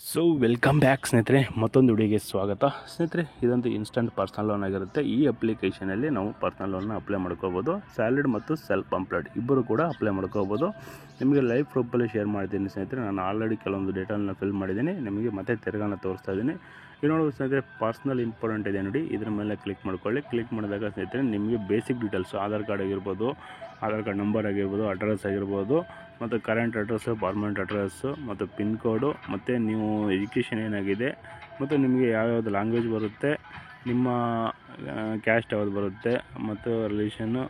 So welcome back ಸ್ನೇಹಿತರೆ, ಮತ್ತೊಂದು ವಿಡಿಯೋಗೆ ಸ್ವಾಗತ. ಸ್ನೇಹಿತರೆ, ಇದಂತೂ ಇನ್ಸ್ಟಂಟ್ ಪರ್ಸನಲ್ ಲೋನ್ ಆಗಿರುತ್ತೆ. ಈ ಅಪ್ಲಿಕೇಶನಲ್ಲಿ ನಾವು ಪರ್ಸನಲ್ ಲೋನ್ನ ಅಪ್ಲೈ ಮಾಡ್ಕೋಬೋದು. ಸ್ಯಾಲರಿಡ್ ಮತ್ತು ಸೆಲ್ಫ್ ಎಂಪ್ಲಾಯ್ಡ್ ಇಬ್ಬರು ಕೂಡ ಅಪ್ಲೈ ಮಾಡ್ಕೋಬೋದು. ನಿಮಗೆ ಲೈವ್ ಪ್ರೂಫಲ್ಲಿ ಶೇರ್ ಮಾಡಿದ್ದೀನಿ ಸ್ನೇಹಿತರೆ. ನಾನು ಆಲ್ರೆಡಿ ಕೆಲವೊಂದು ಡೇಟಾನ ಫಿಲ್ ಮಾಡಿದ್ದೀನಿ. ನಿಮಗೆ ಮತ್ತೆ ತಿರ್ಗಾನ ತೋರಿಸ್ತಾ ಇದ್ದೀನಿ. ಇದು ನೋಡೋದು ಸ್ನೇಹಿತರೆ, ಪರ್ಸನಲ್ ಇಂಪಾರ್ಟೆಂಟ್ ಇದೆ ನೋಡಿ, ಇದ್ರ ಮೇಲೆ ಕ್ಲಿಕ್ ಮಾಡ್ಕೊಳ್ಳಿ. ಕ್ಲಿಕ್ ಮಾಡಿದಾಗ ಸ್ನೇಹಿತರೆ ನಿಮಗೆ ಬೇಸಿಕ್ ಡೀಟೇಲ್ಸು, ಆಧಾರ್ ಕಾರ್ಡ್ ಆಗಿರ್ಬೋದು, ಆಧಾರ್ ಕಾರ್ಡ್ ನಂಬರ್ ಆಗಿರ್ಬೋದು, ಅಡ್ರೆಸ್ ಆಗಿರ್ಬೋದು, ಮತ್ತು ಕರೆಂಟ್ ಅಡ್ರೆಸ್ಸು, ಪರ್ಮನೆಂಟ್ ಅಡ್ರೆಸ್ಸು, ಮತ್ತು ಪಿನ್ ಕೋಡು, ಮತ್ತು ನೀವು ಎಜುಕೇಷನ್ ಏನಾಗಿದೆ, ಮತ್ತು ನಿಮಗೆ ಯಾವ್ಯಾವ್ದು ಲ್ಯಾಂಗ್ವೇಜ್ ಬರುತ್ತೆ, ನಿಮ್ಮ ಕ್ಯಾಸ್ಟ್ ಯಾವ್ದು ಬರುತ್ತೆ, ಮತ್ತು ರಿಲೇಷನ್ನು,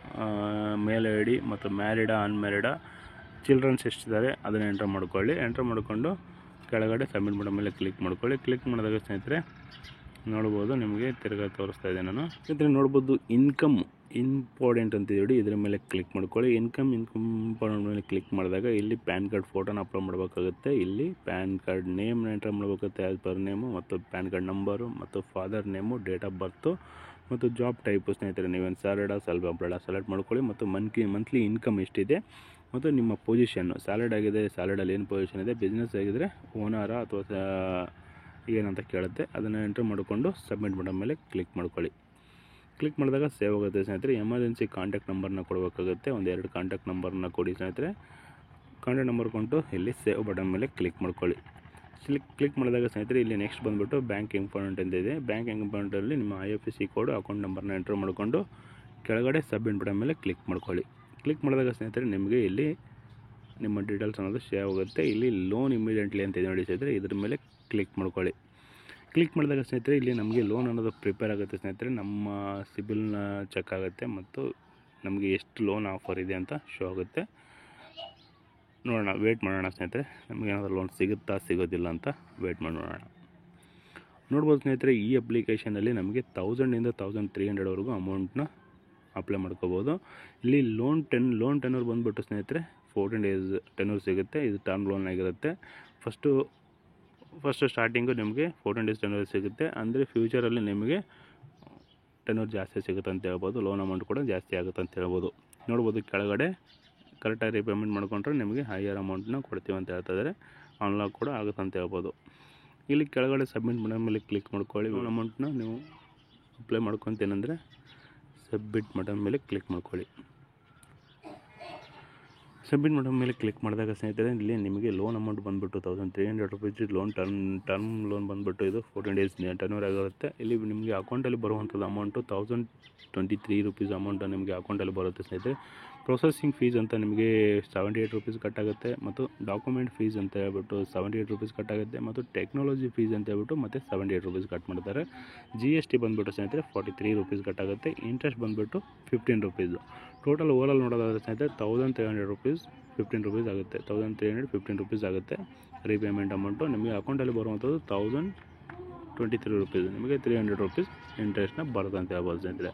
ಮೇಲ್ ಐ ಡಿ, ಮತ್ತು ಮ್ಯಾರಿಡಾ ಅನ್ಮ್ಯಾರಿಡಾ, ಚಿಲ್ಡ್ರನ್ಸ್ ಎಷ್ಟಿದ್ದಾರೆ ಅದನ್ನು ಎಂಟ್ರ್ ಮಾಡ್ಕೊಳ್ಳಿ. ಎಂಟ್ರ್ ಮಾಡಿಕೊಂಡು ಕೆಳಗಡೆ ಸಬ್ಮಿಟ್ ಮಾಡೋ ಮೇಲೆ ಕ್ಲಿಕ್ ಮಾಡ್ಕೊಳ್ಳಿ. ಕ್ಲಿಕ್ ಮಾಡಿದಾಗ ಸ್ನೇಹಿತರೆ ನೋಡ್ಬೋದು, ನಿಮಗೆ ತಿರ್ಗಾ ತೋರಿಸ್ತಾ ಇದೆ ನಾನು. ಸ್ನೇಹಿತರೆ ನೋಡ್ಬೋದು, ಇನ್ಕಮ್ ಇಂಪಾರ್ಟೆಂಟ್ ಅಂತ ಹೇಳಿ ಇದ್ರ ಮೇಲೆ ಕ್ಲಿಕ್ ಮಾಡ್ಕೊಳ್ಳಿ. ಇನ್ಕಮ್ ಇಂಪಾರ್ಟೆಂಟ್ ಮೇಲೆ ಕ್ಲಿಕ್ ಮಾಡಿದಾಗ ಇಲ್ಲಿ ಪ್ಯಾನ್ ಕಾರ್ಡ್ ಫೋಟೋನ ಅಪ್ಲೋಡ್ ಮಾಡಬೇಕಾಗುತ್ತೆ. ಇಲ್ಲಿ ಪ್ಯಾನ್ ಕಾರ್ಡ್ ನೇಮ್ನ ಎಂಟ್ರ್ ಮಾಡಬೇಕಾಗುತ್ತೆ, ಆ್ಯಸ್ ಪರ್ ನೇಮು, ಮತ್ತು ಪ್ಯಾನ್ ಕಾರ್ಡ್ ನಂಬರು, ಮತ್ತು father name, date of birth, ಮತ್ತು ಜಾಬ್ ಟೈಪು ಸ್ನೇಹಿತರೆ ನೀವೇನು ಸ್ಯಾಲರಿಡಾ ಸೆಲ್ಫ್ ಎಂಪ್ಲಾಯ್ಡಾ ಸೆಲೆಕ್ಟ್ ಮಾಡ್ಕೊಳ್ಳಿ. ಮತ್ತು ಮಂತ್ಲಿ ಇನ್ಕಮ್ ಎಷ್ಟಿದೆ, ಮತ್ತು ನಿಮ್ಮ ಪೊಸಿಷನ್ನು, ಸ್ಯಾಲಡ್ ಆಗಿದೆ, ಸ್ಯಾಲಡಲ್ಲಿ ಏನು ಪೊಸಿಷನ್ ಇದೆ, ಬಿಸ್ನೆಸ್ ಆಗಿದ್ದರೆ ಓನರಾ ಅಥವಾ ಏನಂತ ಕೇಳುತ್ತೆ, ಅದನ್ನು ಎಂಟ್ರ್ ಮಾಡಿಕೊಂಡು ಸಬ್ಮಿಟ್ ಮಾಡೋ ಮೇಲೆ ಕ್ಲಿಕ್ ಮಾಡ್ಕೊಳ್ಳಿ. ಕ್ಲಿಕ್ ಮಾಡಿದಾಗ ಸೇವ್ ಆಗುತ್ತೆ ಸ್ನೇಹಿತರೆ. ಎಮರ್ಜೆನ್ಸಿ ಕಾಂಟ್ಯಾಕ್ಟ್ ನಂಬರ್ನ ಕೊಡಬೇಕಾಗುತ್ತೆ. ಒಂದು 2 ಕಾಂಟ್ಯಾಕ್ಟ್ ನಂಬರ್ನ ಕೊಡಿ ಸ್ನೇಹಿತರೆ. ಕಾಂಟ್ಯಾಕ್ಟ್ ನಂಬರ್ ಕೊಟ್ಟು ಇಲ್ಲಿ ಸೇವ್ ಬಟನ್ ಮೇಲೆ ಕ್ಲಿಕ್ ಮಾಡ್ಕೊಳ್ಳಿ. ಕ್ಲಿಕ್ ಮಾಡಿದಾಗ ಸ್ನೇಹಿತರೆ ಇಲ್ಲಿ ನೆಕ್ಸ್ಟ್ ಬಂದುಬಿಟ್ಟು ಬ್ಯಾಂಕ್ ಇಂಪಾರ್ಟೆಂಟ್ ಅಂತ ಇದೆ. ಬ್ಯಾಂಕ್ ಇಂಪಾರ್ಟೆಂಟಲ್ಲಿ ನಿಮ್ಮ IFSC ಕೋಡು, ಅಕೌಂಟ್ ನಂಬರ್ನ ಎಂಟ್ರ್ ಮಾಡಿಕೊಂಡು ಕೆಳಗಡೆ ಸಬ್ಮಿಟ್ ಬಟನ್ ಮೇಲೆ ಕ್ಲಿಕ್ ಮಾಡ್ಕೊಳ್ಳಿ. ಕ್ಲಿಕ್ ಮಾಡಿದಾಗ ಸ್ನೇಹಿತರೆ ನಿಮಗೆ ಇಲ್ಲಿ ನಿಮ್ಮ ಡೀಟೇಲ್ಸ್ ಅನ್ನೋದು ಸೇವ್ ಆಗುತ್ತೆ. ಇಲ್ಲಿ ಲೋನ್ ಇಮಿಡಿಯೆಂಟ್ಲಿ ಅಂತ ನೋಡಿ ಸ್ನೇಹಿತರೆ, ಇದ್ರ ಮೇಲೆ ಕ್ಲಿಕ್ ಮಾಡ್ಕೊಳ್ಳಿ. ಕ್ಲಿಕ್ ಮಾಡಿದಾಗ ಸ್ನೇಹಿತರೆ ಇಲ್ಲಿ ನಮಗೆ ಲೋನ್ ಅನ್ನೋದು ಪ್ರಿಪೇರ್ ಆಗುತ್ತೆ ಸ್ನೇಹಿತರೆ. ನಮ್ಮ ಸಿಬಿಲ್ನ ಚೆಕ್ ಆಗುತ್ತೆ, ಮತ್ತು ನಮಗೆ ಎಷ್ಟು ಲೋನ್ ಆಫರ್ ಇದೆ ಅಂತ ಶೋ ಆಗುತ್ತೆ. ನೋಡೋಣ, ವೇಟ್ ಮಾಡೋಣ ಸ್ನೇಹಿತರೆ, ನಮಗೆ ಏನಾದರೂ ಲೋನ್ ಸಿಗುತ್ತಾ ಸಿಗೋದಿಲ್ಲ ಅಂತ ವೇಟ್ ಮಾಡಿ ನೋಡೋಣ. ನೋಡ್ಬೋದು ಸ್ನೇಹಿತರೆ, ಈ ಅಪ್ಲಿಕೇಶನಲ್ಲಿ ನಮಗೆ 1000ಇಂದ 1300ವರೆಗೂ ಅಮೌಂಟ್ನ ಅಪ್ಲೈ ಮಾಡ್ಕೋಬೋದು. ಇಲ್ಲಿ ಲೋನ್ ಟೆನ್ಯೂರ್ ಬಂದುಬಿಟ್ಟು ಸ್ನೇಹಿತರೆ 14 ಡೇಸ್ ಟೆನ್ಯೂರ್ ಸಿಗುತ್ತೆ. ಇದು ಟರ್ಮ್ ಲೋನ್ ಆಗಿರುತ್ತೆ. ಫಸ್ಟ್ ಸ್ಟಾರ್ಟಿಂಗು ನಿಮಗೆ 14 ಡೇಸ್ ಟೆನ್ಯೂರ್ ಸಿಗುತ್ತೆ. ಅಂದರೆ ಫ್ಯೂಚರಲ್ಲಿ ನಿಮಗೆ ಟೆನ್ಯೂರ್ ಜಾಸ್ತಿ ಸಿಗುತ್ತೆ ಅಂತ ಹೇಳ್ಬೋದು. ಲೋನ್ ಅಮೌಂಟ್ ಕೂಡ ಜಾಸ್ತಿ ಆಗುತ್ತೆ ಅಂತ ಹೇಳ್ಬೋದು. ನೋಡ್ಬೋದು ಕೆಳಗಡೆ ಕರೆಕ್ಟಾಗಿ ರೀಪೇಮೆಂಟ್ ಮಾಡ್ಕೊಂಡ್ರೆ ನಿಮಗೆ ಹೈಯರ್ ಅಮೌಂಟ್ನ ಕೊಡ್ತೀವಿ ಅಂತ ಹೇಳ್ತಿದ್ದಾರೆ. ಅನ್ಲಾಕ್ ಕೂಡ ಆಗುತ್ತೆ ಅಂತ ಹೇಳ್ಬೋದು. ಇಲ್ಲಿ ಕೆಳಗಡೆ ಸಬ್ಮಿಟ್ ಮಾಡೋ ಮೇಲೆ ಕ್ಲಿಕ್ ಮಾಡ್ಕೊಳ್ಳಿ. ಲೋನ್ ಅಮೌಂಟ್ನ ನೀವು ಅಪ್ಲೈ ಮಾಡ್ಕೊತೇನೆಂದರೆ ಸಬ್ಮಿಟ್ ಬಟನ್ ಮೇಲೆ ಕ್ಲಿಕ್ ಮಾಡ್ಕೊಳ್ಳಿ. ಸಬ್ಮಿಟ್ ಮಾಡೋ ಮೇಲೆ ಕ್ಲಿಕ್ ಮಾಡಿದಾಗ ಸ್ನೇಹಿತರೆ ಇಲ್ಲಿ ನಿಮಗೆ ಲೋನ್ ಅಮೌಂಟ್ ಬಂದುಬಿಟ್ಟು 1300 ರೂಪೀಸ್ ಲೋನ್ ಟರ್ಮ್ ಲೋನ್ ಬಂದುಬಿಟ್ಟು ಇದು 14 ಡೇಸ್ ಟರ್ನೂರ್ ಆಗಿರುತ್ತೆ. ಇಲ್ಲಿ ನಿಮಗೆ ಅಕೌಂಟಲ್ಲಿ ಬರುವಂಥದ್ದು ಅಮೌಂಟು 1023 ರೂಪೀಸ್ ಅಮೌಂಟು ನಿಮಗೆ ಅಕೌಂಟಲ್ಲಿ ಬರುತ್ತೆ ಸ್ನೇಹಿತರೆ. ಪ್ರೊಸೆಸಿಂಗ್ ಫೀಸ್ ಅಂತ ನಿಮಗೆ 78 ರೂಪೀಸ್ ಕಟ್ಟಾಗುತ್ತೆ, ಮತ್ತು ಡಾಕ್ಯುಮೆಂಟ್ ಫೀಸ್ ಅಂತ ಹೇಳ್ಬಿಟ್ಟು 78 ರೂಪೀಸ್ ಕಟ್ಟಾಗುತ್ತೆ, ಮತ್ತು ಟೆಕ್ನಾಲಜಿ ಫೀಸ್ ಅಂತ ಹೇಳ್ಬಿಟ್ಟು ಮತ್ತೆ 78 ರೂಪೀಸ್ ಕಟ್ ಮಾಡ್ತಾರೆ. GST ಬಂದುಬಿಟ್ಟು ಸ್ನೇಹಿತರೆ 43 ರೂಪೀಸ್ ಕಟ್ಟಾಗುತ್ತೆ. ಇಂಟ್ರೆಸ್ಟ್ ಬಂದುಬಿಟ್ಟು 15 ರೂಪೀಸು. ಟೋಟಲ್ ಓವರಾಲ್ ನೋಡೋದಾದ್ರೆ ಸ್ನೇಹಿತರೆ 1300 ರೂಪೀಸ್ 15 ರೂಪೀಸ್ ಆಗುತ್ತೆ. 1315 ರೂಪೀಸ್ ಆಗುತ್ತೆ ರೀಪೇಮೆಂಟ್ ಅಮೌಂಟು. ನಿಮಗೆ ಅಕೌಂಟಲ್ಲಿ ಬರುವಂಥದ್ದು 1023 ರೂಪೀಸ್, ನಿಮಗೆ 300 ರೂಪೀಸ್ ಇಂಟ್ರೆಸ್ಟ್ನ ಬರುತ್ತೆ ಅಂತ ಹೇಳ್ಬೋದು ಸ್ನೇಹಿತರೆ.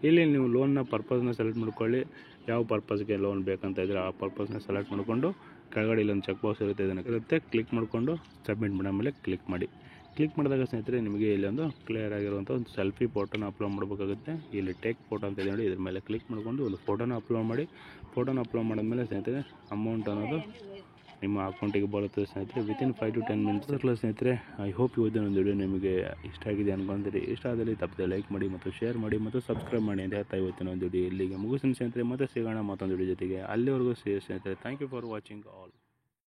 ಇಲ್ಲಿ ನೀವು ಲೋನ್ನ ಪರ್ಪಸ್ನ ಸೆಲೆಕ್ಟ್ ಮಾಡ್ಕೊಳ್ಳಿ. ಯಾವ ಪರ್ಪಸ್ಗೆ ಲೋನ್ ಬೇಕಂತ ಇದ್ದರೆ ಆ ಪರ್ಪಸ್ನ ಸೆಲೆಕ್ಟ್ ಮಾಡಿಕೊಂಡು ಕೆಳಗಡೆ ಇಲ್ಲೊಂದು ಚೆಕ್ ಬಾಕ್ಸ್ ಇರುತ್ತೆ, ಇದನ್ನು ಇರುತ್ತೆ, ಕ್ಲಿಕ್ ಮಾಡಿಕೊಂಡು ಸಬ್ಮಿಟ್ ಮಾಡೋ ಮೇಲೆ ಕ್ಲಿಕ್ ಮಾಡಿ. ಕ್ಲಿಕ್ ಮಾಡಿದಾಗ ಸ್ನೇಹಿತರೆ ನಿಮಗೆ ಇಲ್ಲಿ ಒಂದು ಕ್ಲಿಯರ್ ಆಗಿರುವಂಥ ಒಂದು ಸೆಲ್ಫಿ ಫೋಟೋನ ಅಪ್ಲೋಡ್ ಮಾಡಬೇಕಾಗುತ್ತೆ. ಇಲ್ಲಿ ಟೇಕ್ ಫೋಟೋ ಅಂತ ಹೇಳಿ ಇದ್ರ ಮೇಲೆ ಕ್ಲಿಕ್ ಮಾಡಿಕೊಂಡು ಒಂದು ಫೋಟೋನ ಅಪ್ಲೋಡ್ ಮಾಡಿ. ಫೋಟೋನ ಅಪ್ಲೋಡ್ ಮಾಡಿದ್ಮೇಲೆ ಸ್ನೇಹಿತರೆ ಅಮೌಂಟ್ ಅನ್ನೋದು ನಿಮ್ಮ ಅಕೌಂಟಿಗೆ ಬರುತ್ತೆ ಸ್ನೇಹಿತರೆ. ವಿತಿನ್ 5 to 10 ಮಿನಿಟ್ಸ್ ಇರಲ್ಲ ಸ್ನೇಹಿತರೆ. ಐ ಹೋಪ್ ಇವತ್ತಿನ ಒಂದು ವಿಡಿಯೋ ನಿಮಗೆ ಇಷ್ಟ ಆಗಿದೆ ಅನ್ಕೊಂತೀರಿ. ಇಷ್ಟ ಆದಲ್ಲಿ ತಪ್ಪದೆ ಲೈಕ್ ಮಾಡಿ, ಮತ್ತು ಶೇರ್ ಮಾಡಿ, ಮತ್ತು ಸಬ್ಸ್ಕ್ರೈಬ್ ಮಾಡಿ ಅಂತ ಹೇಳ್ತಾ ಇವತ್ತಿನ ಒಂದು ವಿಡಿಯೋ ಇಲ್ಲಿಗೆ ಮುಗಿಸಿನ ಸ್ನೇಹಿತರೆ. ಮತ್ತೆ ಸಿಗೋಣ ಮತ್ತೊಂದು ವಿಡಿಯೋ ಜೊತೆಗೆ. ಅಲ್ಲಿವರೆಗೂ ಸ್ನೇಹಿತರೆ, thank you for watching all.